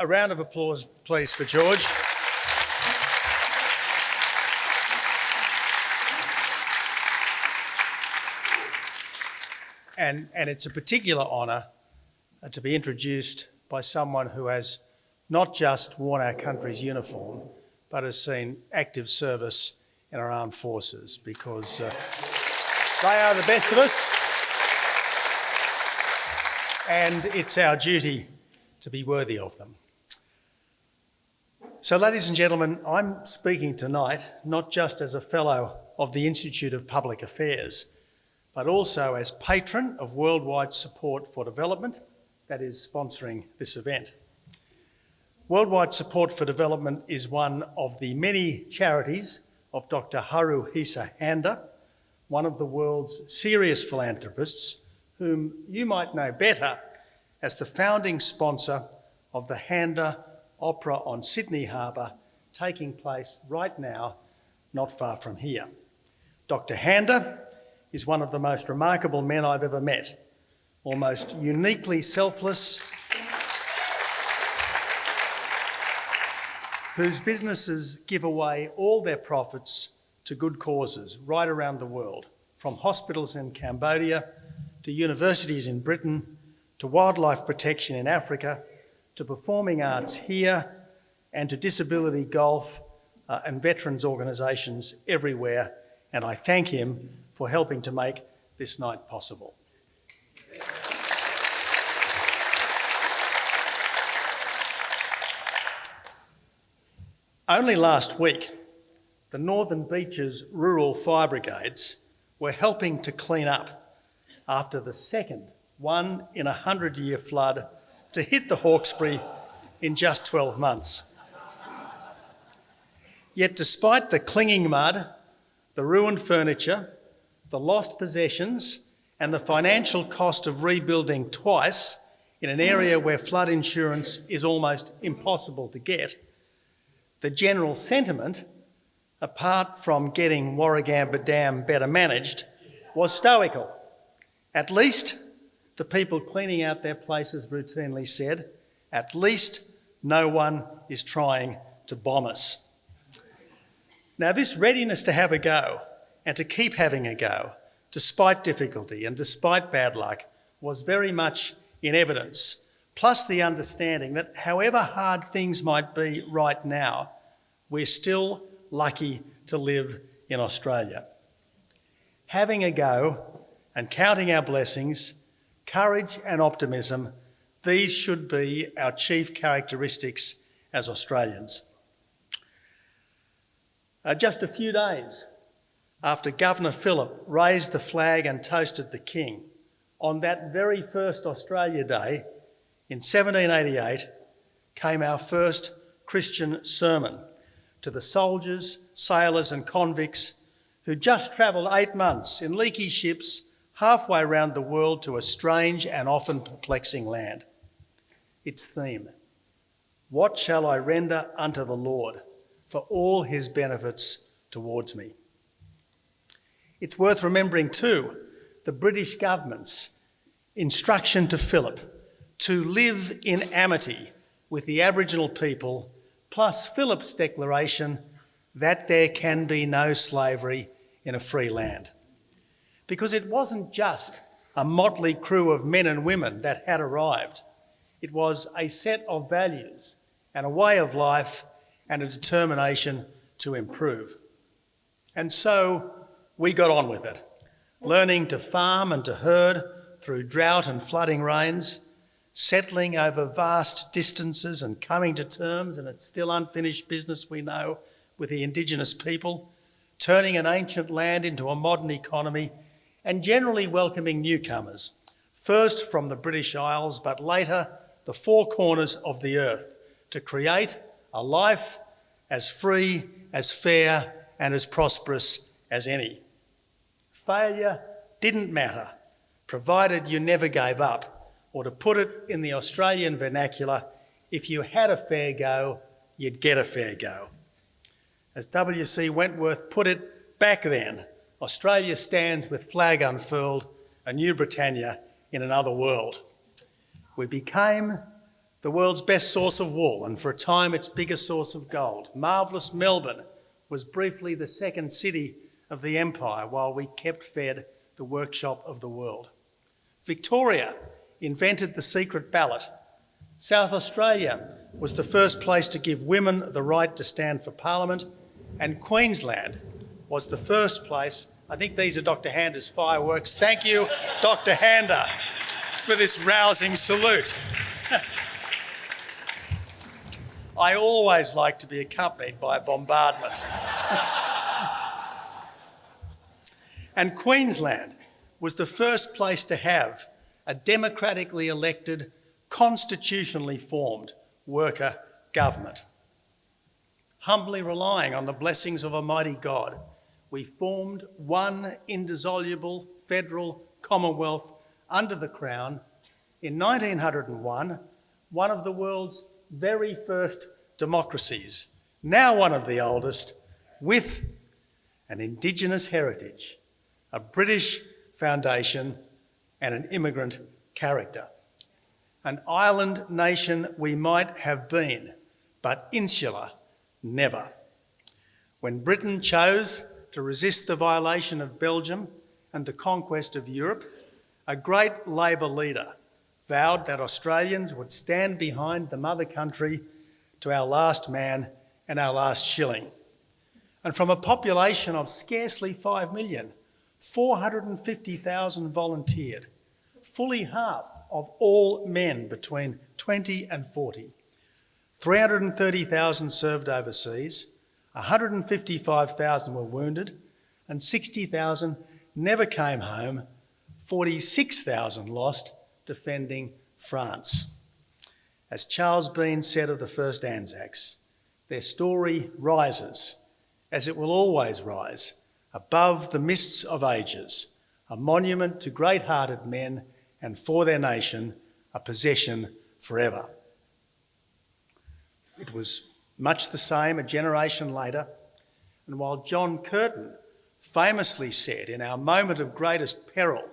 A round of applause, please, for George. And it's a particular honour to be introduced by someone who has not just worn our country's uniform, but has seen active service in our armed forces, because they are the best of us, and it's our duty to be worthy of them. So, ladies and gentlemen, I'm speaking tonight not just as a fellow of the Institute of Public Affairs, but also as patron of Worldwide Support for Development, that is sponsoring this event. Worldwide Support for Development is one of the many charities of Dr. Haruhisa Handa, one of the world's serious philanthropists, whom you might know better as the founding sponsor of the Handa Opera on Sydney Harbour, taking place right now, not far from here. Dr. Handa is one of the most remarkable men I've ever met, almost uniquely selfless, whose businesses give away all their profits to good causes right around the world, from hospitals in Cambodia to universities in Britain to wildlife protection in Africa to performing arts here and to disability golf and veterans organisations everywhere. And I thank him for helping to make this night possible. Only last week, the Northern Beaches Rural Fire Brigades were helping to clean up after the second 1-in-100-year flood to hit the Hawkesbury in just 12 months. Yet despite the clinging mud, the ruined furniture, the lost possessions, and the financial cost of rebuilding twice in an area where flood insurance is almost impossible to get, the general sentiment, apart from getting Warragamba Dam better managed, was stoical. At least, the people cleaning out their places routinely said, at least no one is trying to bomb us. Now, this readiness to have a go and to keep having a go, despite difficulty and despite bad luck, was very much in evidence, plus the understanding that however hard things might be right now, we're still lucky to live in Australia. Having a go and counting our blessings, courage and optimism, these should be our chief characteristics as Australians. Just a few days after Governor Phillip raised the flag and toasted the King, on that very first Australia Day in 1788 came our first Christian sermon to the soldiers, sailors and convicts who just travelled 8 months in leaky ships halfway around the world to a strange and often perplexing land. Its theme, "What shall I render unto the Lord for all his benefits towards me?" It's worth remembering too the British government's instruction to Phillip to live in amity with the Aboriginal people, plus Phillip's declaration that there can be no slavery in a free land. Because it wasn't just a motley crew of men and women that had arrived. It was a set of values and a way of life and a determination to improve. And so we got on with it, learning to farm and to herd through drought and flooding rains, settling over vast distances and coming to terms, and it's still unfinished business we know, with the indigenous people, turning an ancient land into a modern economy, and generally welcoming newcomers, first from the British Isles, but later the four corners of the earth, to create a life as free, as fair, and as prosperous as any. Failure didn't matter, provided you never gave up, or to put it in the Australian vernacular, if you had a fair go, you'd get a fair go. As W.C. Wentworth put it back then, Australia stands with flag unfurled, a new Britannia in another world. We became the world's best source of wool, and for a time its biggest source of gold. Marvellous Melbourne was briefly the second city of the empire, while we kept fed the workshop of the world. Victoria invented the secret ballot. South Australia was the first place to give women the right to stand for Parliament, and Queensland was the first place. I think these are Dr. Handa's fireworks. Thank you, Dr. Handa, for this rousing salute. I always like to be accompanied by a bombardment. And Queensland was the first place to have a democratically elected, constitutionally formed worker government. Humbly relying on the blessings of Almighty God, we formed one indissoluble federal commonwealth under the Crown in 1901, one of the world's very first democracies, now one of the oldest, with an indigenous heritage, a British foundation and an immigrant character. An island nation we might have been, but insular never. When Britain chose to resist the violation of Belgium and the conquest of Europe, a great Labor leader vowed that Australians would stand behind the mother country to our last man and our last shilling. And from a population of scarcely 5 million, 450,000 volunteered, fully half of all men between 20 and 40. 330,000 served overseas, 155,000 were wounded, and 60,000 never came home, 46,000 lost defending France. As Charles Bean said of the first Anzacs, their story rises, as it will always rise, above the mists of ages, a monument to great-hearted men and for their nation, a possession forever. It was much the same a generation later, and while John Curtin famously said in our moment of greatest peril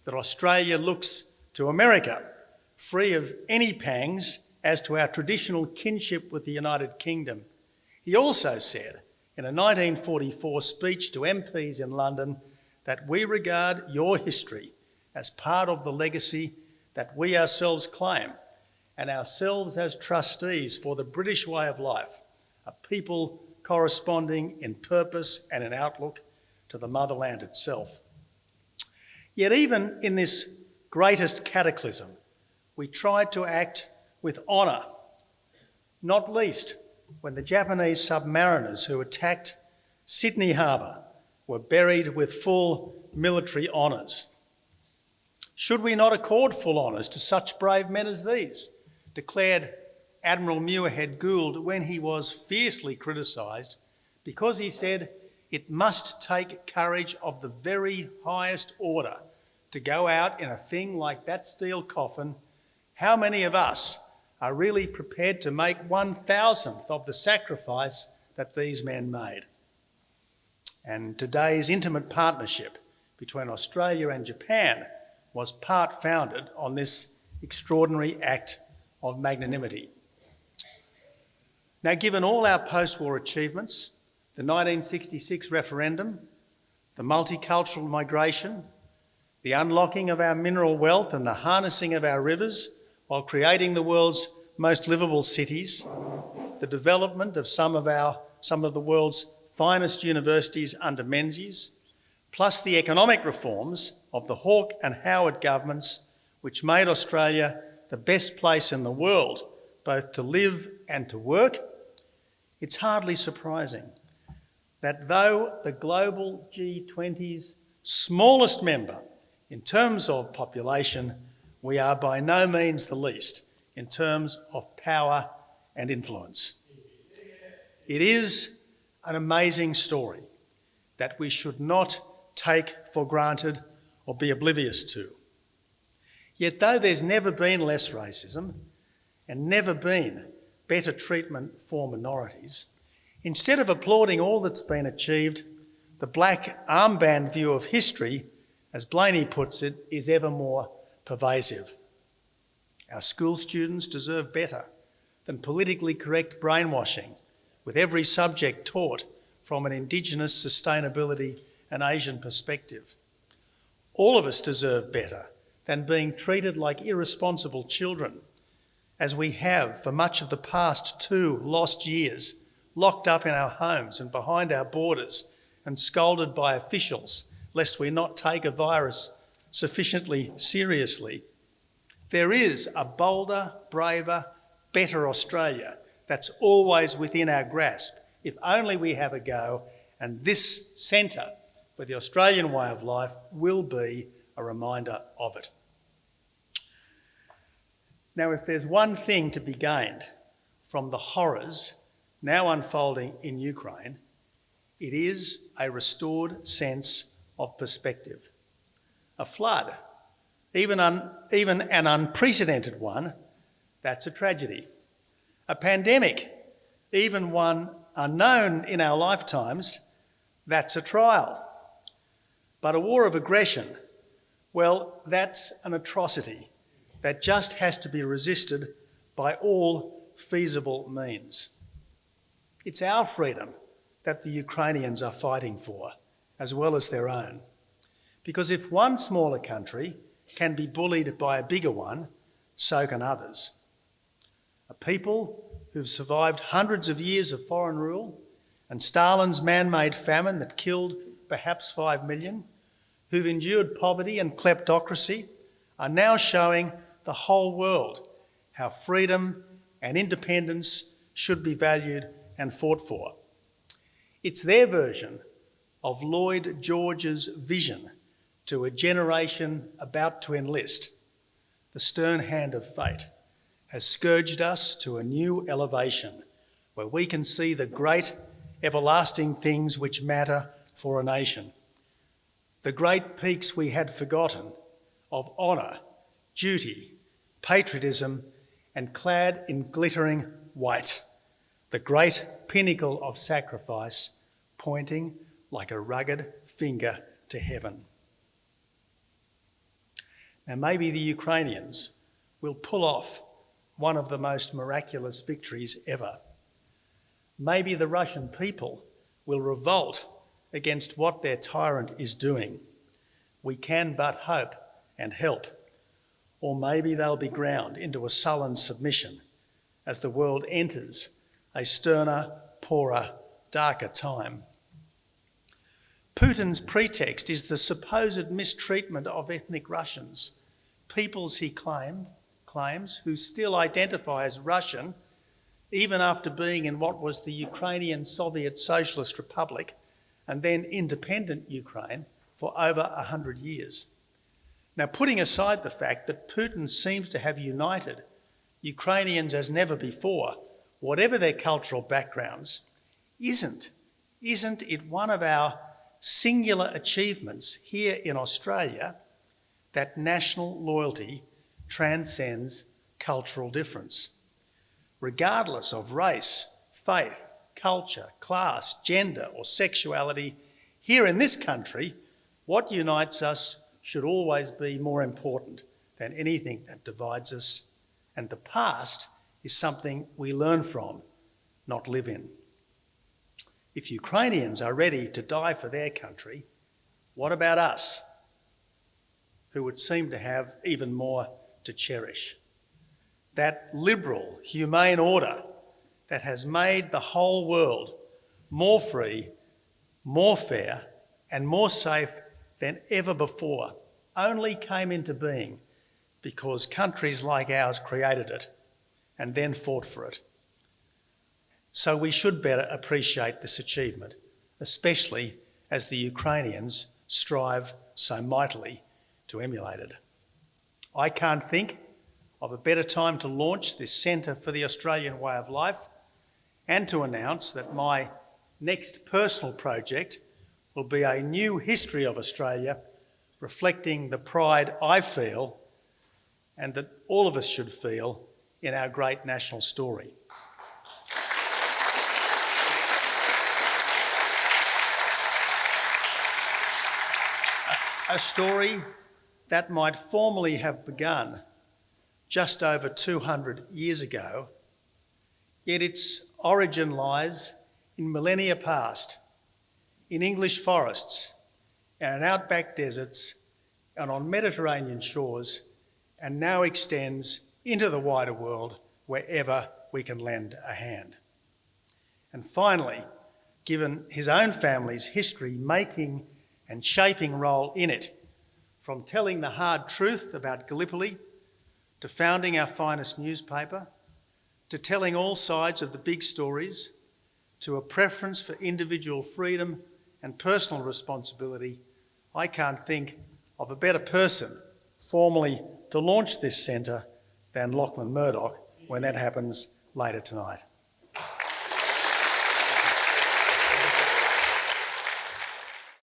that Australia looks to America, free of any pangs as to our traditional kinship with the United Kingdom, he also said in a 1944 speech to MPs in London that we regard your history as part of the legacy that we ourselves claim, and ourselves as trustees for the British way of life, a people corresponding in purpose and in outlook to the motherland itself. Yet even in this greatest cataclysm, we tried to act with honour, not least when the Japanese submariners who attacked Sydney Harbour were buried with full military honours. Should we not accord full honours to such brave men as these? Declared Admiral Muirhead Gould when he was fiercely criticised because he said it must take courage of the very highest order to go out in a thing like that steel coffin. How many of us are really prepared to make 1,000th of the sacrifice that these men made? And today's intimate partnership between Australia and Japan was part founded on this extraordinary act of magnanimity. Now, given all our post-war achievements, the 1966 referendum, the multicultural migration, the unlocking of our mineral wealth and the harnessing of our rivers while creating the world's most livable cities, the development of some of the world's finest universities under Menzies, plus the economic reforms of the Hawke and Howard governments, which made Australia the best place in the world both to live and to work, it's hardly surprising that though the global G20's smallest member in terms of population, we are by no means the least in terms of power and influence. It is an amazing story that we should not take for granted or be oblivious to. Yet though there's never been less racism and never been better treatment for minorities, instead of applauding all that's been achieved, the black armband view of history, as Blaney puts it, is ever more pervasive. Our school students deserve better than politically correct brainwashing, with every subject taught from an indigenous, sustainability and Asian perspective. All of us deserve better than being treated like irresponsible children, as we have for much of the past 2 lost years, locked up in our homes and behind our borders and scolded by officials lest we not take a virus sufficiently seriously. There is a bolder, braver, better Australia that's always within our grasp, if only we have a go, and this centre for the Australian way of life will be a reminder of it. Now, if there's one thing to be gained from the horrors now unfolding in Ukraine, it is a restored sense of perspective. A flood, even an unprecedented one, that's a tragedy. A pandemic, even one unknown in our lifetimes, that's a trial. But a war of aggression, well, that's an atrocity that just has to be resisted by all feasible means. It's our freedom that the Ukrainians are fighting for, as well as their own. Because if one smaller country can be bullied by a bigger one, so can others. A people who've survived hundreds of years of foreign rule and Stalin's man-made famine that killed perhaps 5 million, who've endured poverty and kleptocracy, are now showing the whole world how freedom and independence should be valued and fought for. It's their version of Lloyd George's vision to a generation about to enlist. The stern hand of fate has scourged us to a new elevation where we can see the great everlasting things which matter for a nation. The great peaks we had forgotten of honour, duty, patriotism, and clad in glittering white, the great pinnacle of sacrifice pointing like a rugged finger to heaven. Now maybe the Ukrainians will pull off one of the most miraculous victories ever. Maybe the Russian people will revolt against what their tyrant is doing. We can but hope and help. Or maybe they'll be ground into a sullen submission as the world enters a sterner, poorer, darker time. Putin's pretext is the supposed mistreatment of ethnic Russians, peoples he claims who still identify as Russian, even after being in what was the Ukrainian Soviet Socialist Republic and then independent Ukraine for over 100 years. Now, putting aside the fact that Putin seems to have united Ukrainians as never before, whatever their cultural backgrounds, isn't it one of our singular achievements here in Australia that national loyalty transcends cultural difference? Regardless of race, faith, culture, class, gender or sexuality, here in this country, what unites us should always be more important than anything that divides us, and the past is something we learn from, not live in. If Ukrainians are ready to die for their country, what about us, who would seem to have even more to cherish? That liberal, humane order that has made the whole world more free, more fair, and more safe than ever before only came into being because countries like ours created it and then fought for it. So we should better appreciate this achievement, especially as the Ukrainians strive so mightily to emulate it. I can't think of a better time to launch this Centre for the Australian Way of Life and to announce that my next personal project will be a new history of Australia, reflecting the pride I feel and that all of us should feel in our great national story. A story that might formally have begun just over 200 years ago, yet its origin lies in millennia past, in English forests and in outback deserts and on Mediterranean shores, and now extends into the wider world wherever we can lend a hand. And finally, given his own family's history making and shaping role in it, from telling the hard truth about Gallipoli, to founding our finest newspaper, to telling all sides of the big stories, to a preference for individual freedom and personal responsibility, I can't think of a better person formally to launch this centre than Lachlan Murdoch when that happens later tonight.